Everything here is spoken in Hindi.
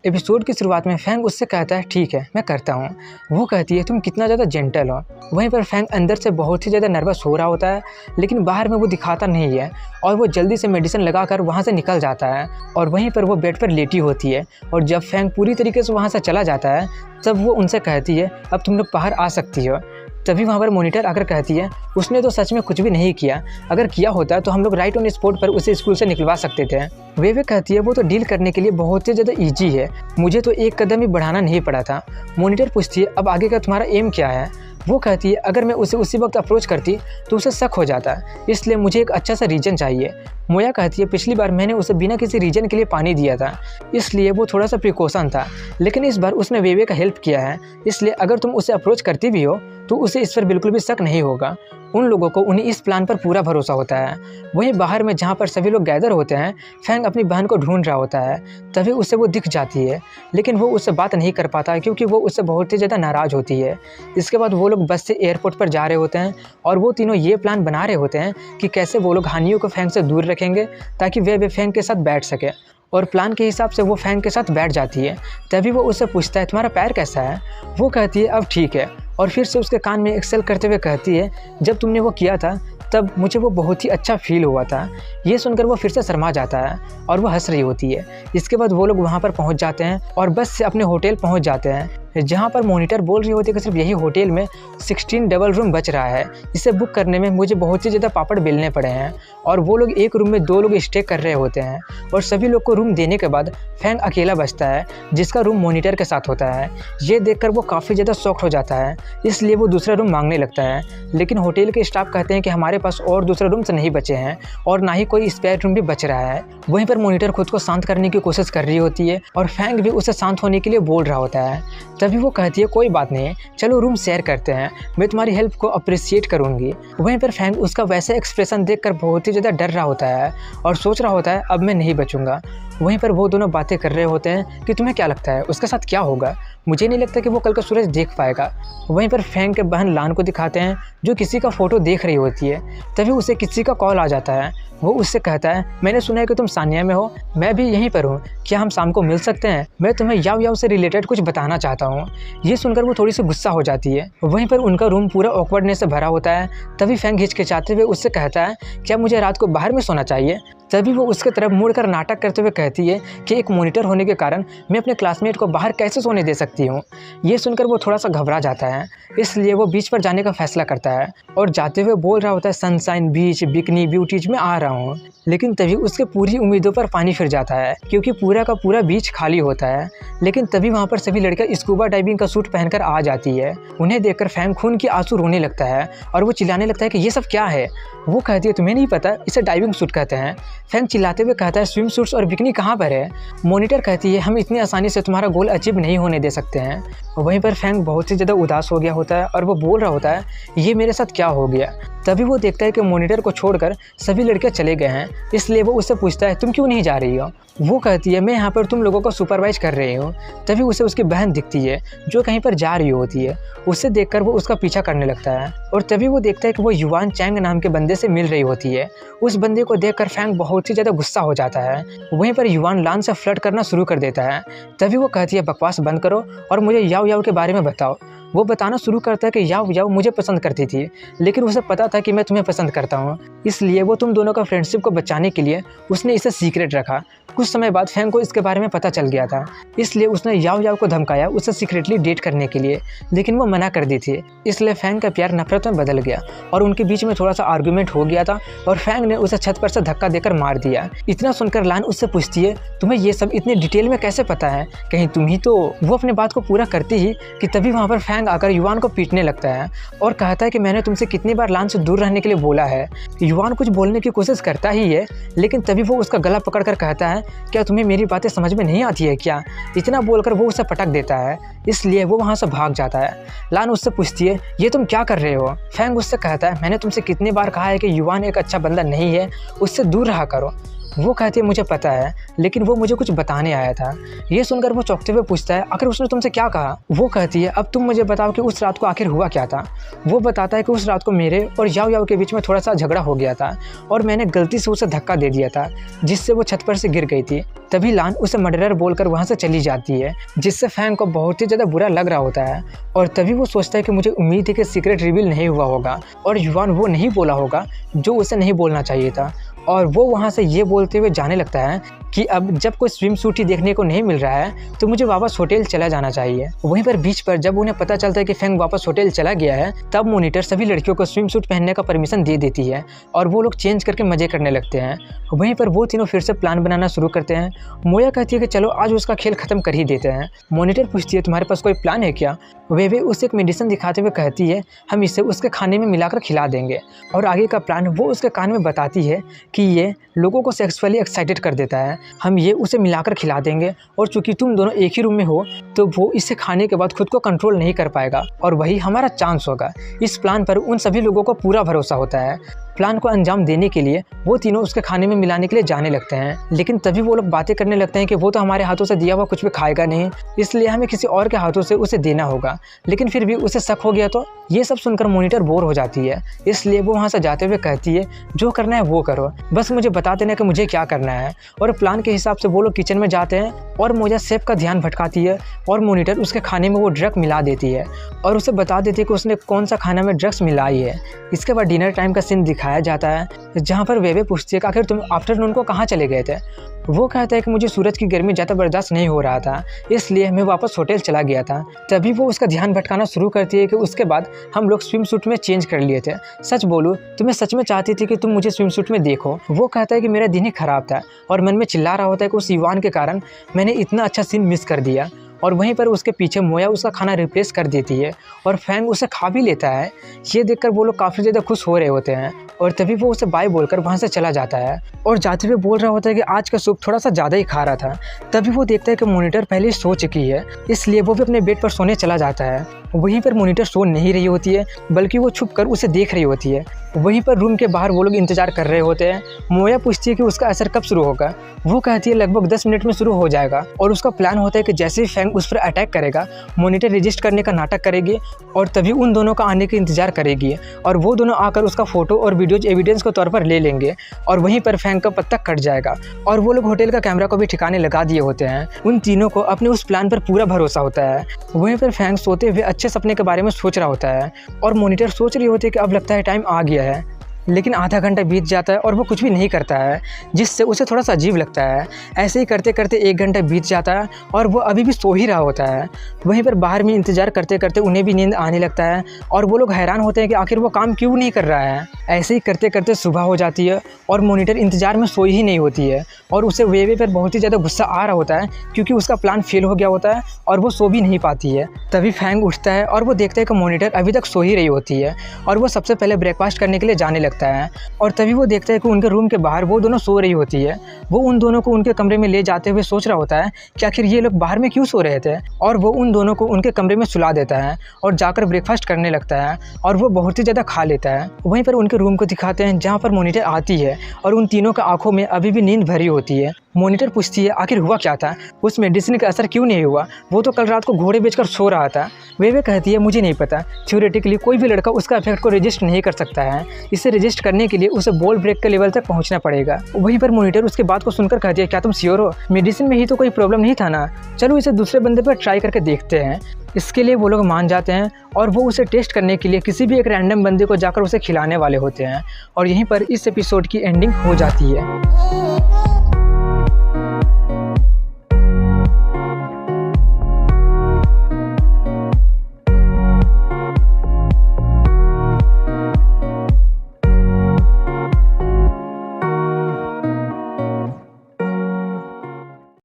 एपिसोड की शुरुआत में फैंग उससे कहता है ठीक है मैं करता हूँ। वो कहती है तुम कितना ज़्यादा जेंटल हो। वहीं पर फैंग अंदर से बहुत ही ज़्यादा नर्वस हो रहा होता है, लेकिन बाहर में वो दिखाता नहीं है और वो जल्दी से मेडिसिन लगाकर वहाँ से निकल जाता है। और वहीं पर वो बेड पर लेटी होती है और जब फैंग पूरी तरीके से वहाँ से चला जाता है तब वो उनसे कहती है अब तुम लोग बाहर आ सकती हो। तभी वहाँ पर मॉनिटर आकर कहती है उसने तो सच में कुछ भी नहीं किया, अगर किया होता तो हम लोग राइट ऑन स्पॉट पर उसे स्कूल से निकलवा सकते थे। वे कहती है वो तो डील करने के लिए बहुत ही ज़्यादा ईजी है, मुझे तो एक कदम ही बढ़ाना नहीं पड़ा था। मॉनिटर पूछती है अब आगे का तुम्हारा एम क्या है। वो कहती है अगर मैं उसे उसी वक्त अप्रोच करती तो उसे शक हो जाता, इसलिए मुझे एक अच्छा सा रीज़न चाहिए। मोया कहती है पिछली बार मैंने उसे बिना किसी रीज़न के लिए पानी दिया था, इसलिए वो थोड़ा सा प्रिकॉशन था, लेकिन इस बार उसने वेवे का हेल्प किया है, इसलिए अगर तुम उसे अप्रोच करती भी हो तो उसे इस पर बिल्कुल भी शक नहीं होगा। उन लोगों को उन्हें इस प्लान पर पूरा भरोसा होता है। वहीं बाहर में जहाँ पर सभी लोग गैदर होते हैं, फैंग अपनी बहन को ढूंढ रहा होता है। तभी उसे वो दिख जाती है, लेकिन वो उससे बात नहीं कर पाता क्योंकि वो उससे बहुत ही ज़्यादा नाराज़ होती है। इसके बाद वो लोग बस से एयरपोर्ट पर जा रहे होते हैं और वो तीनों ये प्लान बना रहे होते हैं कि कैसे वो लोग हानियों को फैंग से दूर रखेंगे ताकि वे फैंग के साथ बैठ सके। और प्लान के हिसाब से वो फैंग के साथ बैठ जाती है। तभी वो उससे पूछता है तुम्हारा पैर कैसा है। वो कहती है अब ठीक है, और फिर से उसके कान में एक्सेल करते हुए कहती है जब तुमने वो किया था तब मुझे वो बहुत ही अच्छा फील हुआ था। ये सुनकर वो फिर से शर्मा जाता है और वो हंस रही होती है। इसके बाद वो लोग वहाँ पर पहुँच जाते हैं और बस से अपने होटल पहुँच जाते हैं, जहाँ पर मॉनिटर बोल रही होती है कि सिर्फ यही होटल में 16 डबल रूम बच रहा है, इसे बुक करने में मुझे बहुत ही ज़्यादा पापड़ बेलने पड़े हैं। और वो लोग एक रूम में 2 लोग स्टे कर रहे होते हैं और सभी लोग को रूम देने के बाद फैंग अकेला बचता है जिसका रूम मॉनिटर के साथ होता है। ये देखकर वो काफ़ी ज़्यादा शॉक्ड हो जाता है, इसलिए वो दूसरा रूम मांगने लगता है, लेकिन होटल के स्टाफ कहते हैं कि हमारे पास और दूसरे रूम्स नहीं बचे हैं और ना ही कोई स्पेयर रूम भी बच रहा है। वहीं पर मॉनिटर खुद को शांत करने की कोशिश कर रही होती है और फैंग भी उसे शांत होने के लिए बोल रहा होता है। तभी वो कहती है कोई बात नहीं, चलो रूम शेयर करते हैं, मैं तुम्हारी हेल्प को अप्रिशिएट करूंगी। वहीं पर फैंग उसका वैसा एक्सप्रेशन देखकर बहुत ही ज़्यादा डर रहा होता है और सोच रहा होता है अब मैं नहीं बचूंगा। वहीं पर वो दोनों बातें कर रहे होते हैं कि तुम्हें क्या लगता है उसके साथ क्या होगा, मुझे नहीं लगता कि वो कल का सूरज देख पाएगा। वहीं पर फैंग के बहन लान को दिखाते हैं जो किसी का फ़ोटो देख रही होती है। तभी उसे किसी का कॉल आ जाता है। वो उससे कहता है मैंने सुना है कि तुम सानिया में हो, मैं भी यहीं पर हूँ, क्या हम शाम को मिल सकते हैं, मैं तुम्हें याव याव से रिलेटेड कुछ बताना चाहता हूँ। ये सुनकर वो थोड़ी सी गुस्सा हो जाती है। वहीं पर उनका रूम पूरा ऑकवर्डनेस से भरा होता है। तभी फैंग हिचकिचाते हुए उससे कहता है क्या मुझे रात को बाहर में सोना चाहिए। तभी वो उसके तरफ मुड़कर नाटक करते हुए कहती है कि एक मॉनिटर होने के कारण मैं अपने क्लासमेट को बाहर कैसे सोने दे सकती हूँ। ये सुनकर वो थोड़ा सा घबरा जाता है, इसलिए वो बीच पर जाने का फैसला करता है और जाते हुए बोल रहा होता है सनशाइन बीच बिकनी ब्यूटीज में आ रहा हूँ। लेकिन तभी उसके पूरी उम्मीदों पर पानी फिर जाता है क्योंकि पूरा का पूरा बीच खाली होता है। लेकिन तभी वहाँ पर सभी लड़कियाँ स्कूबा डाइविंग का सूट पहनकर आ जाती है। उन्हें देखकर फैंग खून की आंसू रोने लगता है और वो चिल्लाने लगता है कि ये सब क्या है। वो कहती है तुम्हें नहीं पता, इसे डाइविंग सूट कहते हैं। फैंग चिल्लाते हुए कहता है स्विम सूट्स और बिकनी कहाँ पर है। मॉनिटर कहती है हम इतनी आसानी से तुम्हारा गोल अचीव नहीं होने दे सकते हैं। वहीं पर फैंग बहुत ही ज़्यादा उदास हो गया होता है और वो बोल रहा होता है ये मेरे साथ क्या हो गया। तभी वो देखता है कि मॉनिटर को छोड़कर सभी लड़कियां चले गए हैं, इसलिए वो उससे पूछता है तुम क्यों नहीं जा रही हो। वो कहती है मैं यहाँ पर तुम लोगों को सुपरवाइज कर रही हूँ। तभी उसे उसकी बहन दिखती है जो कहीं पर जा रही होती है। उसे देखकर वो उसका पीछा करने लगता है और तभी वो देखता है कि वो युवान चैंग नाम के बंदे से मिल रही होती है। उस बंदे को देखकर फैंग बहुत ही ज़्यादा गुस्सा हो जाता है। वहीं पर युवान लान से फ्लर्ट करना शुरू कर देता है। तभी वो कहती है बकवास बंद करो और मुझे याव याव के बारे में बताओ। वो बताना शुरू करता है कि याव याव मुझे पसंद करती थी, लेकिन उसे पता था कि मैं तुम्हें पसंद करता हूँ, इसलिए वो तुम दोनों का फ्रेंडशिप को बचाने के लिए उसने इसे सीक्रेट रखा। कुछ समय बाद फैंग को इसके बारे में पता चल गया था, इसलिए उसने याव याव को धमकाया उसे सीक्रेटली डेट करने के लिए, लेकिन वो मना कर दी थी। इसलिए फैंग का प्यार नफरत में बदल गया और उनके बीच में थोड़ा सा आर्गुमेंट हो गया था और फैंग ने उसे छत पर से धक्का देकर मार दिया। इतना सुनकर लान उससे पूछती है तुम्हें ये सब इतने डिटेल में कैसे पता है, कहीं तुम ही तो। वो अपनी बात को पूरा करती ही कि तभी वहाँ पर फैंग आकर युवान को पीटने लगता है और कहता है कि मैंने तुमसे कितनी बार लान से दूर रहने के लिए बोला है। युवान कुछ बोलने की कोशिश करता ही है, लेकिन तभी वो उसका गला पकड़कर कहता है क्या तुम्हें मेरी बातें समझ में नहीं आती है क्या। इतना बोलकर वो उसे पटक देता है, इसलिए वो वहाँ से भाग जाता है। लान उससे पूछती है ये तुम क्या कर रहे हो। फैंग उससे कहता है मैंने तुमसे कितनी बार कहा है कि युवान एक अच्छा बंदा नहीं है, उससे दूर रहा करो। वो कहती है मुझे पता है, लेकिन वो मुझे कुछ बताने आया था। ये सुनकर वो चौंकते हुए पूछता है आखिर उसने तुमसे क्या कहा। वो कहती है अब तुम मुझे बताओ कि उस रात को आखिर हुआ क्या था। वो बताता है कि उस रात को मेरे और याओ याओ के बीच में थोड़ा सा झगड़ा हो गया था और मैंने गलती से उसे धक्का दे दिया था, जिससे वो छत पर से गिर गई थी। तभी लान उसे मर्डरर बोलकर वहाँ से चली जाती है, जिससे फैंग को बहुत ही ज़्यादा बुरा लग रहा होता है। और तभी वो सोचता है कि मुझे उम्मीद है कि सीक्रेट रिवील नहीं हुआ होगा और युवान वो नहीं बोला होगा जो उसे नहीं बोलना चाहिए था। और वो वहाँ से ये बोलते हुए जाने लगता है कि अब जब कोई स्विम सूट ही देखने को नहीं मिल रहा है तो मुझे वापस होटल चला जाना चाहिए। वहीं पर बीच पर जब उन्हें पता चलता है कि फैंग वापस होटल चला गया है, तब मॉनिटर सभी लड़कियों को स्विम सूट पहनने का परमिशन दे देती है और वो लोग चेंज करके मजे करने लगते हैं। वहीं पर वो तीनों फिर से प्लान बनाना शुरू करते हैं। मोया कहती है कि चलो आज उसका खेल खत्म कर ही देते हैं। मॉनिटर पूछती है तुम्हारे पास कोई प्लान है क्या। वे उसे एक मेडिसिन दिखाते हुए कहती है हम इसे उसके खाने में मिलाकर खिला देंगे, और आगे का प्लान वो उसके कान में बताती है कि ये लोगों को सेक्सुअली एक्साइटेड कर देता है, हम ये उसे मिलाकर खिला देंगे और चूंकि तुम दोनों एक ही रूम में हो तो वो इसे खाने के बाद खुद को कंट्रोल नहीं कर पाएगा और वही हमारा चांस होगा। इस प्लान पर उन सभी लोगों को पूरा भरोसा होता है। प्लान को अंजाम देने के लिए वो तीनों उसके खाने में मिलाने के लिए जाने लगते हैं, लेकिन तभी वो लोग बातें करने लगते हैं कि वो तो हमारे हाथों से दिया हुआ कुछ भी खाएगा नहीं, इसलिए हमें किसी और के हाथों से उसे देना होगा। लेकिन फिर भी उसे शक हो गया तो ये सब सुनकर मॉनिटर बोर हो जाती है, इसलिए वो वहाँ से जाते हुए कहती है जो करना है वो करो, बस मुझे बता देना कि मुझे क्या करना है। और प्लान के हिसाब से वो लोग किचन में जाते हैं और मोजा शेफ का ध्यान भटकाती है और मॉनिटर उसके खाने में वो ड्रग मिला देती है और उसे बता देती है कि उसने कौन सा खाना में ड्रग्स मिलाई है। इसके बाद डिनर टाइम का सीन दिखाया जाता है, जहाँ पर वेवे पूछती है कि आखिर तुम आफ्टरनून को कहाँ चले गए थे। वो कहता है कि मुझे सूरज की गर्मी ज़्यादा बर्दाश्त नहीं हो रहा था, इसलिए मैं वापस होटल चला गया था। तभी वो उसका ध्यान भटकाना शुरू करती है कि उसके बाद हम लोग स्विम सूट में चेंज कर लिए थे। सच बोलूँ तो मैं सच में चाहती थी कि तुम मुझे स्विम सूट में देखो। वो कहता है कि मेरा दिन ही खराब था और मन में चिल्ला रहा होता है कि उस युवान के कारण मैंने इतना अच्छा सीन मिस कर दिया। और वहीं पर उसके पीछे मोया उसका खाना रिप्लेस कर देती है और फैंग उसे खा भी लेता है। ये देखकर वो लोग काफ़ी ज़्यादा खुश हो रहे होते हैं और तभी वो उसे बाय बोलकर वहाँ से चला जाता है और जाते हुए बोल रहा होता है कि आज का सूप थोड़ा सा ज़्यादा ही खा रहा था। तभी वो देखता है कि मॉनिटर पहले ही सो चुकी है, इसलिए वो भी अपने बेड पर सोने चला जाता है। वहीं पर मॉनिटर सो नहीं रही होती है, बल्कि वो छुप कर उसे देख रही होती है। वहीं पर रूम के बाहर वो लोग इंतजार कर रहे होते हैं। मोया पूछती है कि उसका असर कब शुरू होगा। वो कहती है लगभग 10 मिनट में शुरू हो जाएगा और उसका प्लान होता है कि जैसे ही फैंग उस पर अटैक करेगा, मॉनिटर रजिस्ट करने का नाटक करेगी और तभी उन दोनों का आने का इंतजार करेगी और वो दोनों आकर उसका फोटो और वीडियोज एविडेंस के तौर पर ले लेंगे और वहीं पर फैंग का पत्ता कट जाएगा। और वो लोग होटल का कैमरा को भी ठिकाने लगा दिए होते हैं। उन तीनों को अपने उस प्लान पर पूरा भरोसा होता है। वहीं पर फैंग सोते हुए अच्छे सपने के बारे में सोच रहा होता है और मॉनिटर सोच रही होती है कि अब लगता है टाइम आ गया है। लेकिन आधा घंटा बीत जाता है और वो कुछ भी नहीं करता है, जिससे उसे थोड़ा सा अजीब लगता है। ऐसे ही करते करते 1 घंटा बीत जाता है और वो अभी भी सो ही रहा होता है। वहीं पर बाहर में इंतज़ार करते करते उन्हें भी नींद आने लगता है और वो लोग हैरान होते हैं कि आखिर वो काम क्यों नहीं कर रहा है। ऐसे ही करते करते सुबह हो जाती है और मॉनिटर इंतज़ार में सोई ही नहीं होती है और उसे वेवे पर बहुत ही ज़्यादा गुस्सा आ रहा होता है क्योंकि उसका प्लान फेल हो गया होता है और वो सो भी नहीं पाती है। तभी फैंग उठता है और वो देखता है कि मॉनिटर अभी तक सो ही रही होती है और वो सबसे पहले ब्रेकफास्ट करने के लिए जाने लगता है। और तभी वो देखता है कि उनके रूम के बाहर वो दोनों सो रही होती है। वो उन दोनों को उनके कमरे में ले जाते हुए सोच रहा होता है कि आखिर ये लोग बाहर में क्यों सो रहे थे, और वो उन दोनों को उनके कमरे में सुला देता है और जाकर ब्रेकफास्ट करने लगता है और वो बहुत ही ज़्यादा खा लेता है। वहीं पर उनके रूम को दिखाते हैं जहाँ पर मॉनिटर आती है और उन तीनों का आंखों में अभी भी नींद भरी होती है। मॉनिटर पूछती है आखिर हुआ क्या था, उस मेडिसिन का असर क्यों नहीं हुआ, वो तो कल रात को घोड़े बेचकर सो रहा था। वे कहती है मुझे नहीं पता, थ्योरेटिकली कोई भी लड़का उसका इफेक्ट को रजिस्ट नहीं कर सकता है, इसे रजिस्ट करने के लिए उसे बॉल ब्रेक के लेवल तक पहुंचना पड़ेगा। वहीं पर मॉनिटर उसके बात को सुनकर कहती है क्या तुम श्योर हो, मेडिसिन में ही तो कोई प्रॉब्लम नहीं था ना, चलो इसे दूसरे बंदे पर ट्राई करके देखते हैं। इसके लिए वो लोग मान जाते हैं और वो उसे टेस्ट करने के लिए किसी भी एक रैंडम बंदे को जाकर उसे खिलाने वाले होते हैं और यहीं पर इस एपिसोड की एंडिंग हो जाती है।